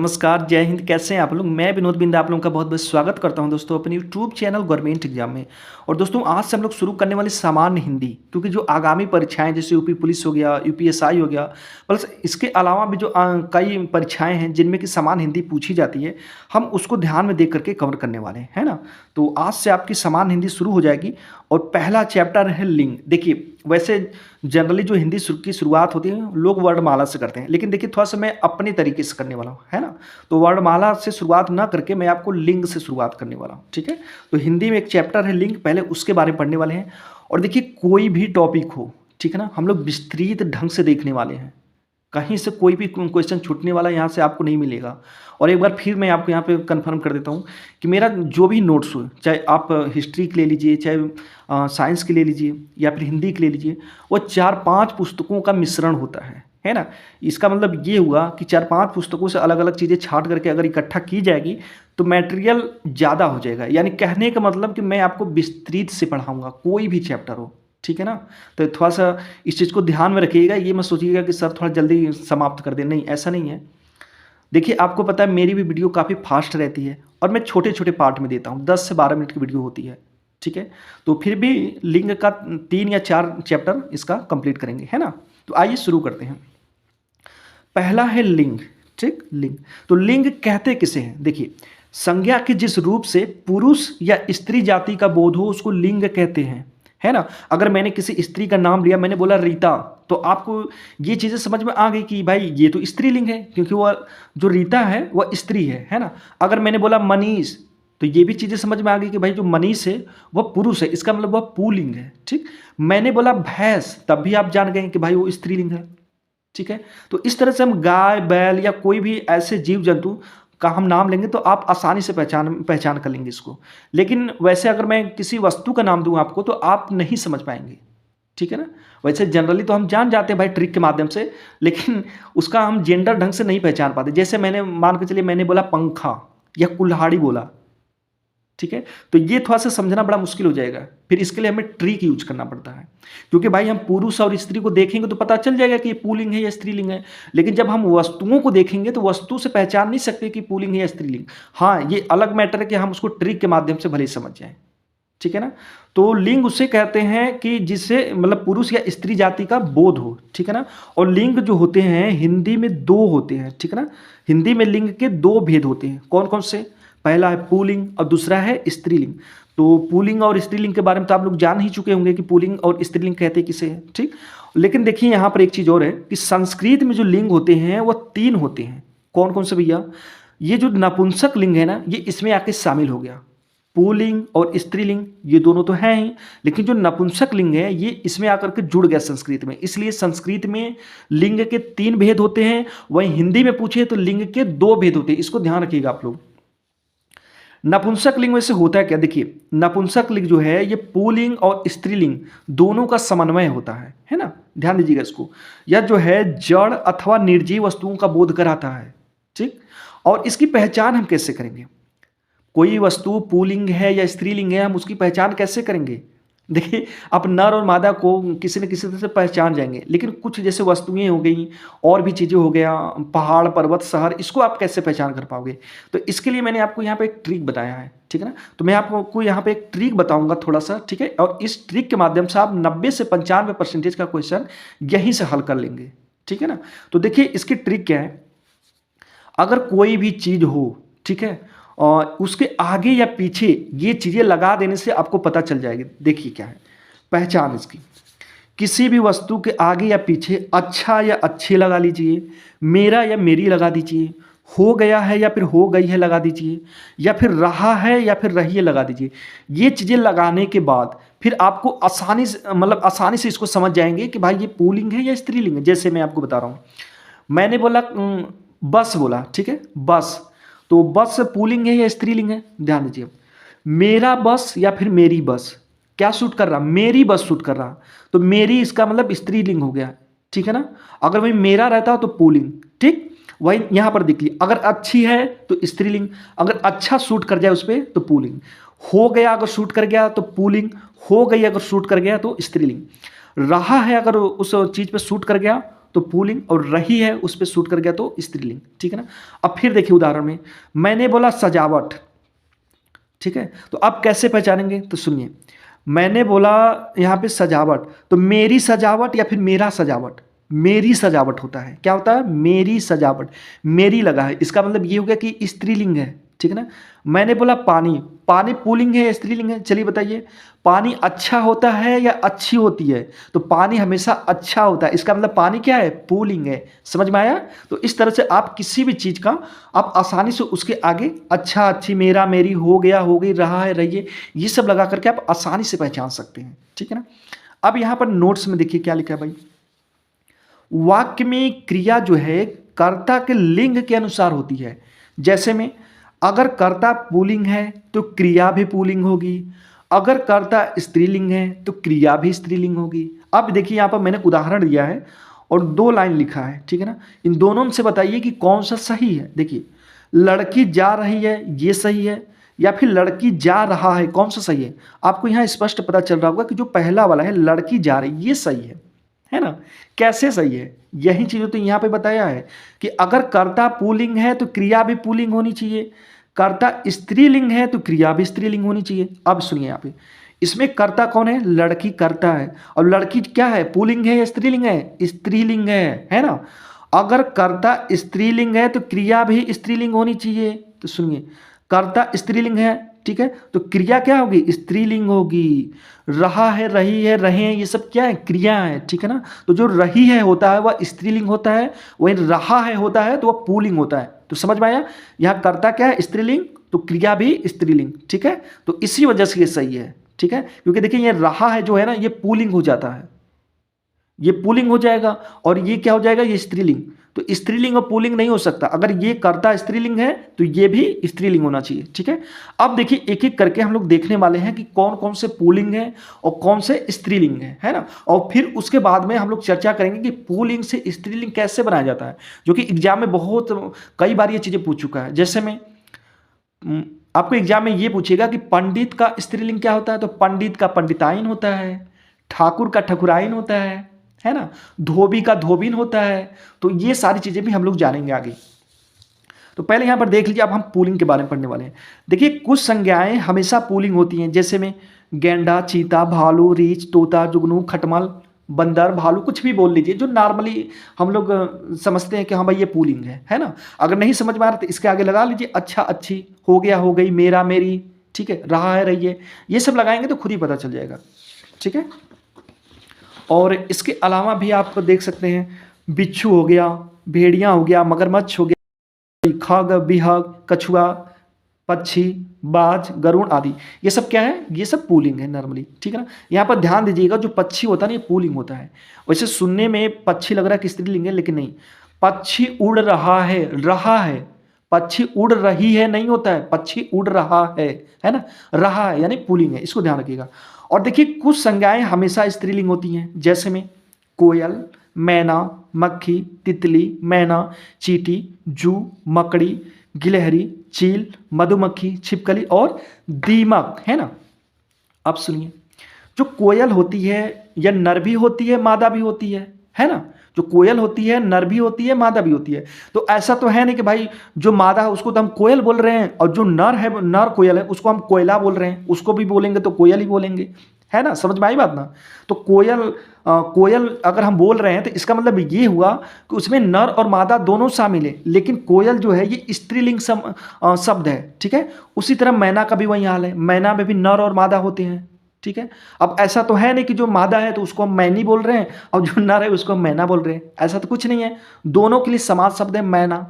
नमस्कार, जय हिंद। कैसे हैं आप लोग? मैं विनोद बिंदा आप लोगों का बहुत बहुत स्वागत करता हूं दोस्तों अपने यूट्यूब चैनल गवर्नमेंट एग्जाम में। और दोस्तों आज से हम लोग शुरू करने वाले सामान्य हिंदी, क्योंकि जो आगामी परीक्षाएं जैसे यूपी पुलिस हो गया, यूपीएसआई हो गया, प्लस इसके अलावा भी जो कई परीक्षाएं हैं जिनमें कि सामान्य हिंदी पूछी जाती है, हम उसको ध्यान में देख करके कवर करने वाले हैं, है ना। तो आज से आपकी सामान्य हिंदी शुरू हो जाएगी और पहला चैप्टर है लिंग। देखिए, वैसे जनरली जो हिंदी की शुरुआत होती है लोग वर्णमाला से करते हैं, लेकिन देखिए थोड़ा सा मैं अपने तरीके से करने वाला हूँ, है ना। तो वर्णमाला से शुरुआत ना करके मैं आपको लिंग से शुरुआत करने वाला हूँ, ठीक है। तो हिंदी में एक चैप्टर है लिंग, पहले उसके बारे में पढ़ने वाले हैं। और देखिए कोई भी टॉपिक हो, ठीक है ना, हम लोग विस्तृत ढंग से देखने वाले हैं। कहीं से कोई भी क्वेश्चन छूटने वाला यहाँ से आपको नहीं मिलेगा। और एक बार फिर मैं आपको यहाँ पे कंफर्म कर देता हूँ कि मेरा जो भी नोट्स हो, चाहे आप हिस्ट्री के ले लीजिए, चाहे साइंस के ले लीजिए, या फिर हिंदी के ले लीजिए, वो 4-5 पुस्तकों का मिश्रण होता है ना। इसका मतलब ये हुआ कि 4-5 पुस्तकों से अलग अलग चीज़ें छांट करके अगर इकट्ठा की जाएगी तो मटेरियल ज़्यादा हो जाएगा। यानी कहने का मतलब कि मैं आपको विस्तृत से पढ़ाऊँगा, कोई भी चैप्टर हो, ठीक है ना। तो थोड़ा सा इस चीज़ को ध्यान में रखिएगा। ये मत सोचिएगा कि सर थोड़ा जल्दी समाप्त कर दें, नहीं, ऐसा नहीं है। देखिए आपको पता है मेरी भी वीडियो काफ़ी फास्ट रहती है और मैं छोटे छोटे पार्ट में देता हूँ, 10 से 12 मिनट की वीडियो होती है, ठीक है। तो फिर भी लिंग का 3 या 4 चैप्टर इसका कंप्लीट करेंगे, है ना। तो आइए शुरू करते हैं। पहला है लिंग, ठीक। लिंग, तो लिंग कहते किसे हैं? देखिए, संज्ञा के जिस रूप से पुरुष या स्त्री जाति का बोध हो उसको लिंग कहते हैं, है ना। अगर मैंने किसी स्त्री का नाम लिया, मैंने बोला रीता, तो आपको ये चीज़ें समझ में आ गई कि भाई ये तो स्त्रीलिंग है, क्योंकि वह जो रीता है वह स्त्री है ना। अगर मैंने बोला मनीष, तो ये भी चीज़ें समझ में आ गई कि भाई जो मनीष है वह पुरुष है, इसका मतलब वह पुल्लिंग है, ठीक। मैंने बोला भैंस, तब भी आप जान गए कि भाई वो स्त्रीलिंग है, ठीक है। तो इस तरह से हम गाय, बैल या कोई भी ऐसे जीव जंतु का हम नाम लेंगे तो आप आसानी से पहचान कर लेंगे इसको। लेकिन वैसे अगर मैं किसी वस्तु का नाम दूं आपको तो आप नहीं समझ पाएंगे, ठीक है ना। वैसे जनरली तो हम जान जाते हैं भाई ट्रिक के माध्यम से, लेकिन उसका हम जेंडर ढंग से नहीं पहचान पाते। जैसे मैंने मान के चलिए मैंने बोला पंखा या कुल्हाड़ी बोला, ठीक है। तो ये थोड़ा सा समझना बड़ा मुश्किल हो जाएगा, फिर इसके लिए हमें ट्रिक यूज करना पड़ता है। क्योंकि भाई हम पुरुष और स्त्री को देखेंगे तो पता चल जाएगा कि ये पुल्लिंग है या स्त्रीलिंग है, लेकिन जब हम वस्तुओं को देखेंगे तो वस्तु से पहचान नहीं सकते कि पुल्लिंग है या स्त्रीलिंग। हाँ, ये अलग मैटर है कि हम उसको ट्रिक के माध्यम से भले ही समझ जाएं, ठीक है ना। तो लिंग उसे कहते हैं कि जिससे मतलब पुरुष या स्त्री जाति का बोध हो, ठीक है ना। और लिंग जो होते हैं हिंदी में 2 होते हैं, ठीक है ना। हिंदी में लिंग के 2 भेद होते हैं। कौन कौन से? पहला है पुल्लिंग और दूसरा है स्त्रीलिंग। तो पुल्लिंग और स्त्रीलिंग के बारे में तो आप लोग जान ही चुके होंगे कि पुल्लिंग और स्त्रीलिंग कहते किसे हैं, ठीक। लेकिन देखिए यहाँ पर एक चीज़ और है कि संस्कृत में जो लिंग होते हैं वो 3 होते हैं। कौन कौन से भैया? ये जो नपुंसक लिंग है ना, ये इसमें आके शामिल हो गया। पुल्लिंग और स्त्रीलिंग ये दोनों तो हैं ही, लेकिन जो नपुंसक लिंग है ये इसमें आकर के जुड़ गया संस्कृत में। इसलिए संस्कृत में लिंग के 3 भेद होते हैं, वहीं हिंदी में पूछे तो लिंग के 2 भेद होते हैं। इसको ध्यान रखिएगा आप लोग। नपुंसक लिंग में से होता है क्या? देखिए, नपुंसक लिंग जो है ये पुल्लिंग और स्त्रीलिंग दोनों का समन्वय होता है ना। ध्यान दीजिएगा इसको। यह जो है जड़ अथवा निर्जीव वस्तुओं का बोध कराता है, ठीक। और इसकी पहचान हम कैसे करेंगे? कोई वस्तु पुल्लिंग है या स्त्रीलिंग है, हम उसकी पहचान कैसे करेंगे? देखिए, आप नर और मादा को किसी न किसी तरह से पहचान जाएंगे, लेकिन कुछ जैसे वस्तुएं हो गई और भी चीज़ें हो गया, पहाड़, पर्वत, शहर, इसको आप कैसे पहचान कर पाओगे? तो इसके लिए मैंने आपको यहाँ पे एक ट्रिक बताया है, ठीक है ना। तो मैं आपको यहाँ पे एक ट्रिक बताऊंगा थोड़ा सा, ठीक है। और इस ट्रिक के माध्यम से आप 90 से 95% का क्वेश्चन यहीं से हल कर लेंगे, ठीक है ना। तो देखिए इसकी ट्रिक क्या है। अगर कोई भी चीज़ हो, ठीक है, और उसके आगे या पीछे ये चीज़ें लगा देने से आपको पता चल जाएगी। देखिए क्या है पहचान इसकी। किसी भी वस्तु के आगे या पीछे अच्छा या अच्छे लगा लीजिए, मेरा या मेरी लगा दीजिए, हो गया है या फिर हो गई है लगा दीजिए, या फिर रहा है या फिर रही है लगा दीजिए। ये चीज़ें लगाने के बाद फिर आपको आसानी से मतलब आसानी से इसको समझ जाएंगे कि भाई ये पुल्लिंग है या स्त्रीलिंग है। जैसे मैं आपको बता रहा हूँ, मैंने बोला बस बोला, ठीक है, बस। तो बस पुल्लिंग है या स्त्रीलिंग है? ध्यान दीजिए। मेरा बस या फिर मेरी बस, क्या सूट कर रहा? मेरी बस सूट कर रहा, तो मेरी इसका मतलब स्त्रीलिंग हो गया, ठीक है ना। अगर वही मेरा रहता तो पुल्लिंग, ठीक। वही यहाँ पर देख लीजिए, अगर अच्छी है तो स्त्रीलिंग, अगर अच्छा सूट कर जाए उस पर तो पुल्लिंग, हो गया अगर सूट कर गया तो पुल्लिंग, हो गई अगर सूट कर गया तो स्त्रीलिंग, रहा है अगर उस चीज़ पे सूट कर गया तो पुल्लिंग, और रही है उस पर सूट कर गया तो स्त्रीलिंग, ठीक है ना। अब फिर देखिए उदाहरण में, मैंने बोला सजावट, ठीक है, तो अब कैसे पहचानेंगे, तो सुनिए, मैंने बोला यहाँ पे सजावट, तो मेरी सजावट या फिर मेरा सजावट, मेरी सजावट होता है, क्या होता है, मेरी सजावट, मेरी लगा है, इसका मतलब ये हो गया कि स्त्रीलिंग है, ठीक है ना। मैंने बोला पानी, पानी पुल्लिंग है या स्त्रीलिंग है, चलिए बताइए, पानी अच्छा होता है या अच्छी होती है, तो पानी हमेशा अच्छा होता है, इसका मतलब पानी क्या है, पुल्लिंग है, समझ में आया। तो इस तरह से आप किसी भी चीज़ का आप आसानी से उसके आगे अच्छा, अच्छी, मेरा, मेरी, हो गया, हो गई, रहा है, रहिए, ये सब लगा करके आप आसानी से पहचान सकते हैं, ठीक है ना। अब यहाँ पर नोट्स में देखिए क्या लिखा है भाई, वाक्य में क्रिया जो है कर्ता के लिंग के अनुसार होती है। जैसे में अगर कर्ता पुल्लिंग है तो क्रिया भी पुल्लिंग होगी, अगर कर्ता स्त्रीलिंग है तो क्रिया भी स्त्रीलिंग होगी। अब देखिए यहाँ पर मैंने उदाहरण दिया है और 2 लाइन लिखा है, ठीक है ना, इन दोनों से बताइए कि कौन सा सही है। देखिए, लड़की जा रही है ये सही है, या फिर लड़की जा रहा है, कौन सा सही है। आपको यहाँ स्पष्ट पता चल रहा होगा कि जो पहला वाला है लड़की जा रही, ये सही है ना। कैसे सही है, यही चीज़ें तो यहाँ पे बताया है कि अगर कर्ता पुल्लिंग है तो क्रिया भी पुल्लिंग होनी चाहिए, कर्ता स्त्रीलिंग है तो क्रिया भी स्त्रीलिंग होनी चाहिए। अब सुनिए यहाँ पे, इसमें कर्ता कौन है, लड़की कर्ता है, और लड़की क्या है, पुल्लिंग है या स्त्रीलिंग है, स्त्रीलिंग है ना। अगर कर्ता स्त्रीलिंग है तो क्रिया भी स्त्रीलिंग होनी चाहिए। तो सुनिए, कर्ता स्त्रीलिंग है, ठीक है, तो क्रिया क्या होगी, स्त्रीलिंग होगी। रहा है, रही है, रहे हैं, ये सब क्या है, क्रिया है, ठीक है ना। तो जो रही है होता है वह स्त्रीलिंग होता है, वही रहा है होता है तो वह पुल्लिंग होता है। तो समझ में आया, यहाँ कर्ता क्या है, स्त्रीलिंग, तो क्रिया भी स्त्रीलिंग, ठीक है। तो इसी वजह से ये सही है, ठीक है, क्योंकि देखिए ये रहा है जो है ना, ये पुल्लिंग हो जाता है, ये पुल्लिंग हो जाएगा, और ये क्या हो जाएगा, ये स्त्रीलिंग। तो स्त्रीलिंग और पुल्लिंग नहीं हो सकता, अगर ये कर्ता स्त्रीलिंग है तो ये भी स्त्रीलिंग होना चाहिए, ठीक है। अब देखिए एक एक करके हम लोग देखने वाले हैं कि कौन कौन से पुल्लिंग है और कौन से स्त्रीलिंग है ना। और फिर उसके बाद में हम लोग चर्चा करेंगे कि पुल्लिंग से स्त्रीलिंग कैसे बनाया जाता है, जो कि एग्जाम में बहुत कई बार ये चीज़ें पूछ चुका है। जैसे में आपको एग्जाम में ये पूछेगा कि पंडित का स्त्रीलिंग क्या होता है, तो पंडित का पंडिताइन होता है, ठाकुर का ठकुराइन होता है ना, धोबी का धोबिन होता है। तो ये सारी चीजें भी हम लोग जानेंगे आगे। तो पहले यहां पर देख लीजिए, अब हम पुल्लिंग के बारे में पढ़ने वाले हैं। देखिए कुछ संज्ञाएं हमेशा पुल्लिंग होती हैं, जैसे में गेंडा, चीता, भालू, रीछ, तोता, जुगनू, खटमल, बंदर, भालू, कुछ भी बोल लीजिए जो नॉर्मली हम लोग समझते हैं कि हाँ भाई ये पुल्लिंग है ना। अगर नहीं समझ में आ रहा तो इसके आगे लगा लीजिए अच्छा, अच्छी, हो गया, हो गई, मेरा, मेरी, ठीक है, रहा है, रहिए, ये सब लगाएंगे तो खुद ही पता चल जाएगा, ठीक है। और इसके अलावा भी आप देख सकते हैं, बिच्छू हो गया, भेड़िया हो गया, मगरमच्छ हो गया, खग, बिहग, कछुआ, पक्षी, बाज, गरुड़ आदि, ये सब क्या है, ये सब पुल्लिंग है नॉर्मली, ठीक है ना। यहाँ पर ध्यान दीजिएगा, जो पक्षी होता है ना ये पुल्लिंग होता है। वैसे सुनने में पक्षी लग रहा है कि स्त्रीलिंग है, लेकिन नहीं, पक्षी उड़ रहा है, पक्षी उड़ रही है नहीं होता है, पक्षी उड़ रहा है ना, रहा है यानी पुल्लिंग है, इसको ध्यान रखिएगा। और देखिए कुछ संज्ञाएं हमेशा स्त्रीलिंग होती हैं, जैसे में कोयल, मैना, मक्खी, तितली, मैना, चींटी, जू, मकड़ी, गिलहरी, चील, मधुमक्खी, छिपकली और दीमक, है ना। अब सुनिए, जो कोयल होती है यह नर भी होती है, मादा भी होती है ना। जो कोयल होती है नर भी होती है, मादा भी होती है। तो ऐसा तो है नहीं कि भाई जो मादा है उसको तो हम कोयल बोल रहे हैं और जो नर है, नर कोयल है, उसको हम कोयला बोल रहे हैं, उसको भी बोलेंगे तो कोयल ही बोलेंगे, है ना। समझ में आई बात ना। तो कोयल अगर हम बोल रहे हैं तो इसका मतलब ये हुआ कि उसमें नर और मादा दोनों शामिल है, लेकिन कोयल जो है ये स्त्रीलिंग शब्द है, ठीक है। उसी तरह मैना का भी वही हाल है, मैना में भी नर और मादा होते हैं, ठीक है। अब ऐसा तो है नहीं कि जो मादा है तो उसको हम मैनी बोल रहे हैं और जो नर है उसको हम मैना बोल रहे हैं, ऐसा तो कुछ नहीं है, दोनों के लिए समान शब्द है मैना।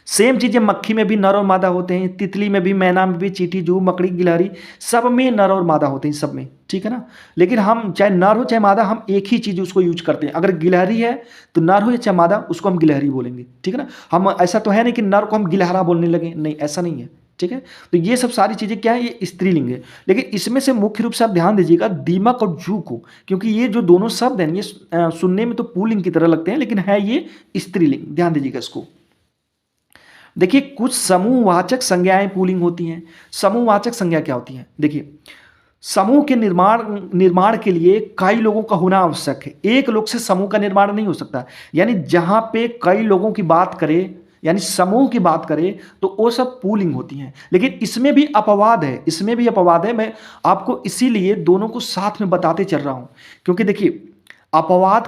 सेम चीजें मक्खी में भी नर और मादा होते हैं, तितली में भी, मैना में भी, चींटी, जू, मकड़ी, गिलहरी, सब में नर और मादा होते हैं, सब में, ठीक है ना। लेकिन हम चाहे नर हो चाहे मादा, हम एक ही चीज उसको यूज करते हैं। अगर गिलहरी है तो नर हो या चाहे मादा, उसको हम गिलहरी बोलेंगे, ठीक है ना। हम ऐसा तो है नहीं कि नर को हम गिलहरा बोलने लगे, नहीं, ऐसा नहीं है, ठीक है। तो ये सब सारी चीजें क्या है, ये स्त्रीलिंग है। लेकिन इसमें से मुख्य रूप से आप ध्यान दीजिएगा दीमक और जू को, क्योंकि ये जो दोनों शब्द हैं ये सुनने में तो पुल्लिंग की तरह लगते हैं, लेकिन है ये स्त्रीलिंग, ध्यान दीजिएगा इसको। देखिए कुछ समूहवाचक संज्ञाएं पुल्लिंग होती हैं। समूहवाचक संज्ञा क्या होती है, देखिए समूह के निर्माण निर्माण के लिए कई लोगों का होना आवश्यक है। एक लोग से समूह का निर्माण नहीं हो सकता। यानी जहां पे कई लोगों की बात करें, यानी समूह की बात करें, तो वो सब पूलिंग होती हैं। लेकिन इसमें भी अपवाद है, इसमें भी अपवाद है। मैं आपको इसीलिए दोनों को साथ में बताते चल रहा हूं, क्योंकि देखिए अपवाद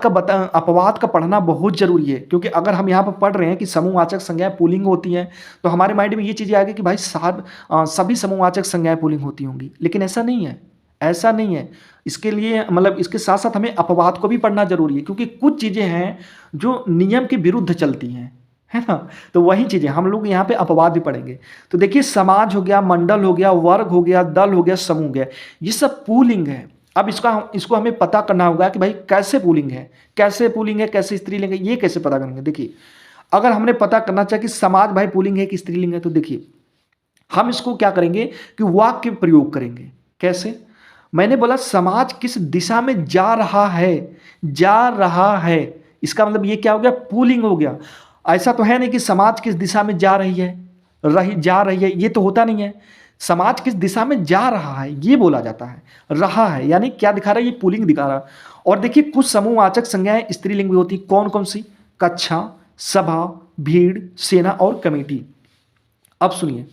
का पढ़ना बहुत जरूरी है। क्योंकि अगर हम यहाँ पर पढ़ रहे हैं कि समूहवाचक संज्ञाएं पुल्लिंग होती हैं, तो हमारे माइंड में ये चीजें आएगी कि भाई सभी समूहवाचक संज्ञाएं पुल्लिंग होती होंगी। लेकिन ऐसा नहीं है, ऐसा नहीं है। इसके लिए मतलब इसके साथ साथ हमें अपवाद को भी पढ़ना जरूरी है, क्योंकि कुछ चीजें हैं जो नियम के विरुद्ध चलती हैं, है ना। तो वही चीजें हम लोग यहाँ पे अपवाद भी पढ़ेंगे। तो देखिए, समाज हो गया, मंडल हो गया, वर्ग हो गया, दल हो गया, समूह हो गया, ये सब पुल्लिंग है। अब इसको हमें पता करना होगा कि भाई कैसे पुल्लिंग है, कैसे पुल्लिंग है, कैसे स्त्रीलिंग है, ये कैसे पता करेंगे। देखिए, अगर हमने पता करना चाहे कि समाज भाई पुल्लिंग है कि स्त्रीलिंग है, तो देखिए हम इसको क्या करेंगे कि वाक्य प्रयोग करेंगे। कैसे? मैंने बोला समाज किस दिशा में जा रहा है, जा रहा है, इसका मतलब ये क्या हो गया, पुल्लिंग हो गया। ऐसा तो है नहीं कि समाज किस दिशा में जा रही है, जा रही है, ये तो होता नहीं है। समाज किस दिशा में जा रहा है ये बोला जाता है। रहा है यानी क्या दिखा रहा है, ये पुल्लिंग दिखा रहा है। और देखिए, कुछ समूहवाचक संज्ञाएं स्त्रीलिंग भी होती, कौन कौन सी? कक्षा, सभा, भीड़, सेना और कमेटी। अब सुनिए,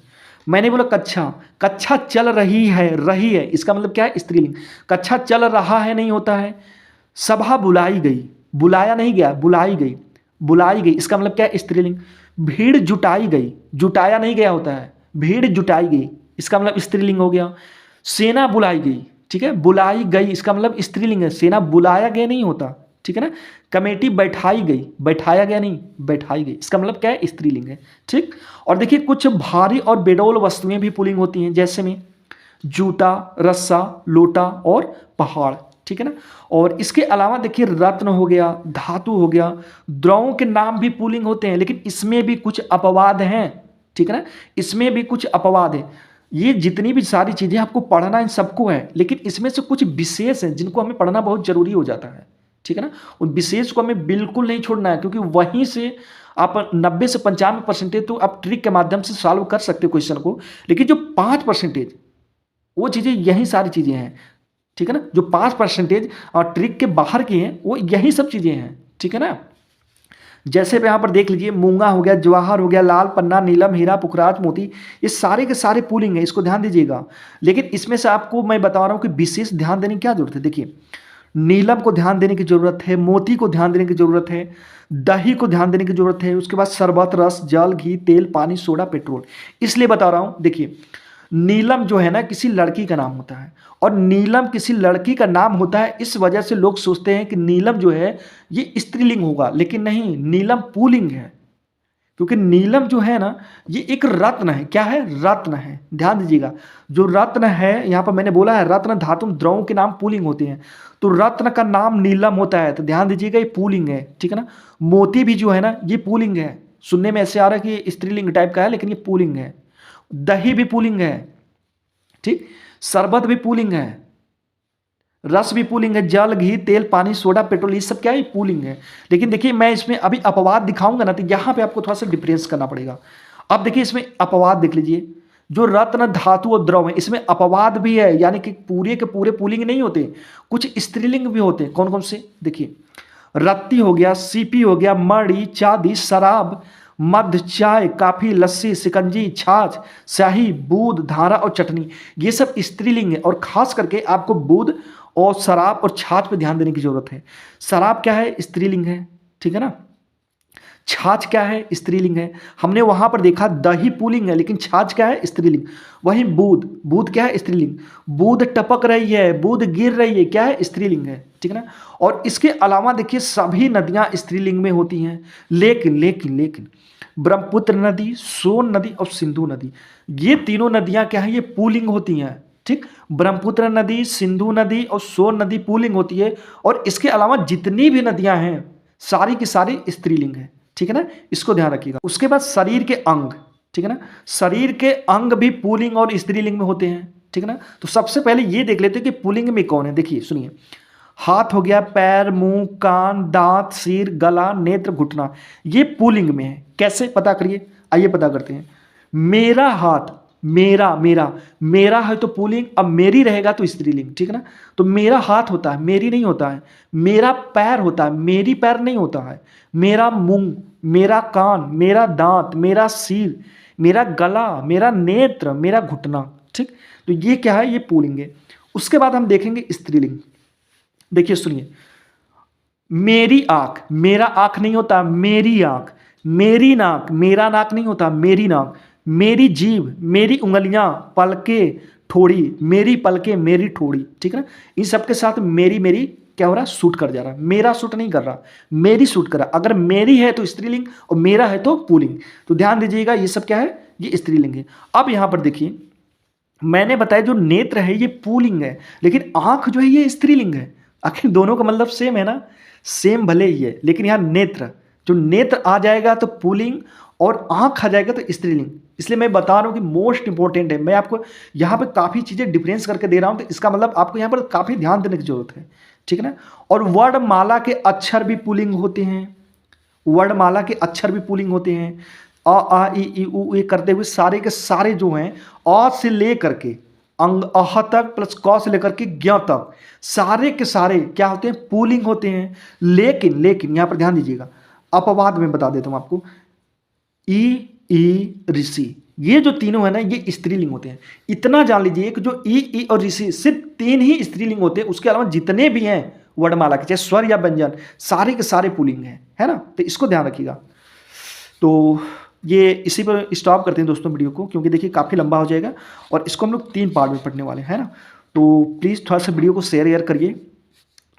मैंने बोला कक्षा, कक्षा चल रही है, इसका मतलब क्या है, स्त्रीलिंग। कक्षा चल रहा है नहीं होता है। सभा बुलाई गई, बुलाया नहीं गया, बुलाई गई, बुलाई गई, इसका मतलब क्या है, स्त्रीलिंग। भीड़ जुटाई गई, जुटाया नहीं गया होता है, भीड़ जुटाई गई, इसका मतलब स्त्रीलिंग हो गया। सेना बुलाई गई, ठीक है, बुलाई गई, इसका मतलब स्त्रीलिंग है। सेना बुलाया गया नहीं होता, ठीक है ना। कमेटी बैठाई गई, बैठाया गया नहीं, बैठाई गई, इसका मतलब क्या है, स्त्रीलिंग है, ठीक। और देखिए, कुछ भारी और बेडौल वस्तुएं भी पुल्लिंग होती हैं, जैसे में जूता, रस्सा, लोटा और पहाड़, ठीक है ना। और इसके अलावा देखिए, रत्न हो गया, धातु हो गया, द्रवों के नाम भी पुल्लिंग होते हैं, लेकिन इसमें भी कुछ अपवाद हैं, ठीक है ना। इसमें भी कुछ अपवाद है। ये जितनी भी सारी चीजें आपको पढ़ना इन सबको है, लेकिन इसमें से कुछ विशेष हैं जिनको हमें पढ़ना बहुत जरूरी हो जाता है, ठीक है ना। उन विशेष को हमें बिल्कुल नहीं छोड़ना है, क्योंकि वहीं से आप 90 से 95% तो आप ट्रिक के माध्यम से सॉल्व कर सकते हो क्वेश्चन को। लेकिन जो 5% वो चीजें, यही सारी चीजें हैं, ठीक है ना। जो 5% और ट्रिक के बाहर की हैं, वो यही सब चीजें हैं, ठीक है ना। जैसे यहाँ पर देख लीजिए, मूंगा हो गया, जवाहर हो गया, लाल पन्ना, नीलम, हीरा, पुखराज, मोती, ये सारे के सारे पुल्लिंग है, इसको ध्यान दीजिएगा। लेकिन इसमें से आपको मैं बता रहा हूँ कि विशेष ध्यान देने की क्या जरूरत है। देखिए, नीलम को ध्यान देने की जरूरत है, मोती को ध्यान देने की जरूरत है, दही को ध्यान देने की जरूरत है, उसके बाद शरबत, रस, जल, घी, तेल, पानी, सोडा, पेट्रोल। इसलिए बता रहा हूं, देखिए, नीलम जो है ना, किसी लड़की का नाम होता है, और नीलम किसी लड़की का नाम होता है। इस वजह से लोग सोचते हैं कि नीलम जो है ये स्त्रीलिंग होगा, लेकिन नहीं, नीलम पुल्लिंग है। क्योंकि नीलम जो है ना, ये एक रत्न है। क्या है? रत्न है। ध्यान दीजिएगा, जो रत्न है, यहां पर मैंने बोला है रत्न धातु द्रवों के नाम पुल्लिंग होते हैं, तो रत्न का नाम नीलम होता है, तो ध्यान दीजिएगा ये पुल्लिंग है, ठीक है ना। मोती भी जो है ना, ये पुल्लिंग है। सुनने में ऐसे आ रहा है कि ये स्त्रीलिंग टाइप का है, लेकिन ये पुल्लिंग है। दही भी पुल्लिंग है, ठीक। शरबत भी पुल्लिंग है, रस भी पुल्लिंग है, जल, घी, तेल, पानी, सोडा, पेट्रोल, ये सब क्या है, पुल्लिंग है। लेकिन देखिए, मैं इसमें अभी अपवाद दिखाऊंगा ना, तो यहां पे आपको थोड़ा सा डिफरेंस करना पड़ेगा। अब देखिए, इसमें अपवाद देख लीजिए, जो रत्न, धातु और द्रव है, इसमें अपवाद भी है, यानी कि पूरे के पूरे पुल्लिंग नहीं होते, कुछ स्त्रीलिंग भी होते हैं। कौन कौन से? देखिए, रत्ती हो गया, सीपी हो गया, मड़ी, चांदी, शराब, मध, चाय, काफी, लस्सी, शिकंजी, छाछ, शाही, दूध, धारा और चटनी, ये सब स्त्रीलिंग है। और खास करके आपको दूध और शराब और छाछ पे ध्यान देने की जरूरत है। शराब क्या है? स्त्रीलिंग है, ठीक है ना। छाछ क्या है? स्त्रीलिंग है। हमने वहां पर देखा दही पुल्लिंग है, लेकिन छाछ क्या है? स्त्रीलिंग। वहीं बूंद, बूंद क्या है? स्त्रीलिंग। बूंद टपक रही है, बूंद गिर रही है, क्या है? स्त्रीलिंग है, ठीक है ना। और इसके अलावा देखिए, सभी नदियां स्त्रीलिंग में होती हैं, लेकिन लेकिन लेकिन ब्रह्मपुत्र नदी, सोन नदी और सिंधु नदी, ये तीनों नदियां क्या है? ये पुल्लिंग होती हैं, ठीक। ब्रह्मपुत्र नदी, सिंधु नदी और सोन नदी पुल्लिंग होती है। और इसके अलावा जितनी भी नदियां हैं, सारी की सारी स्त्रीलिंग है, ठीक है ना। इसको ध्यान रखिएगा। उसके बाद शरीर के अंग, ठीक है ना, शरीर के अंग भी पुल्लिंग और स्त्रीलिंग में होते हैं, ठीक है ना। तो सबसे पहले ये देख लेते हैं कि पुल्लिंग में कौन है। देखिए, सुनिए, हाथ हो गया, पैर, मुंह, कान, दांत, सिर, गला, नेत्र, घुटना, ये पुल्लिंग में है। कैसे पता करिए? आइए पता करते हैं। मेरा हाथ, मेरा मेरा मेरा है तो पुल्लिंग, अब मेरी रहेगा तो स्त्रीलिंग, ठीक है ना। तो मेरा हाथ होता है, मेरी नहीं होता है। मेरा पैर होता है, मेरी पैर नहीं होता है। मेरा मुंह, मेरा कान, मेरा दांत, मेरा सिर, मेरा गला, मेरा नेत्र, मेरा घुटना, ठीक। तो ये क्या है, ये पुल्लिंग है। उसके बाद हम देखेंगे स्त्रीलिंग। देखिए सुनिए, मेरी आंख, मेरा आंख नहीं होता, मेरी आंख। मेरी नाक, मेरा नाक नहीं होता, मेरी नाक। मेरी जीभ, मेरी उंगलियां, पलके, ठोड़ी, मेरी पलके, मेरी ठोड़ी, ठीक है ना। इन सबके साथ मेरी मेरी क्या हो रहा है, सूट कर जा रहा है। मेरा सूट नहीं कर रहा, मेरी सूट कर रहा। अगर मेरी है तो स्त्रीलिंग और मेरा है तो पुल्लिंग। तो ध्यान दीजिएगा, ये सब क्या है, ये स्त्रीलिंग है। अब यहां पर देखिए, मैंने बताया जो नेत्र है ये पुल्लिंग है, लेकिन आंख जो है ये स्त्रीलिंग है। आखिर दोनों का मतलब सेम है ना, सेम भले ही है, लेकिन यहां नेत्र, जो नेत्र आ जाएगा तो पुल्लिंग और आंख आ जाएगा तो स्त्रीलिंग। इसलिए मैं बता रहा हूं कि मोस्ट इंपॉर्टेंट है। मैं आपको यहां पे काफी चीजें डिफरेंस करके दे रहा हूं, तो इसका मतलब आपको यहां पर काफी ध्यान देने की जरूरत है, ठीक है ना। और वर्णमाला के अक्षर भी पुल्लिंग होते हैं। वर्णमाला के अक्षर भी पुल्लिंग होते हैं। अ आ इ ई उ ए करते हुए सारे के सारे जो हैं, अ से लेकर के अंग अह तक प्लस क से लेकर के ज्ञ तक, सारे के सारे क्या होते हैं, पुल्लिंग होते हैं। लेकिन लेकिन यहां पर ध्यान दीजिएगा, अपवाद में बता देता हूं आपको। ई ऋषि, ये जो तीनों है ना, ये स्त्रीलिंग होते हैं। इतना जान लीजिए कि जो ई और ऋषि सिर्फ 3 ही स्त्रीलिंग होते हैं, उसके अलावा जितने भी हैं वर्णमाला के, चाहे स्वर या व्यंजन, सारे के सारे पुल्लिंग हैं, है ना। तो इसको ध्यान रखिएगा। तो ये इसी पर स्टॉप करते हैं दोस्तों वीडियो को, क्योंकि देखिए काफ़ी लंबा हो जाएगा और इसको हम लोग 3 पार्ट में पढ़ने वाले हैं ना। तो प्लीज़ थोड़ा सा वीडियो को शेयर करिए,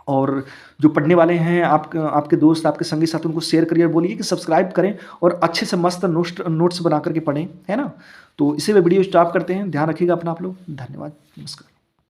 और जो पढ़ने वाले हैं आपके दोस्त, आपके संगी साथी, उनको शेयर करिए और बोलिए कि सब्सक्राइब करें और अच्छे से मस्त नोट्स बना करके पढ़ें, है ना। तो इसी में वीडियो स्टॉप करते हैं। ध्यान रखिएगा अपना आप लोग। धन्यवाद, नमस्कार।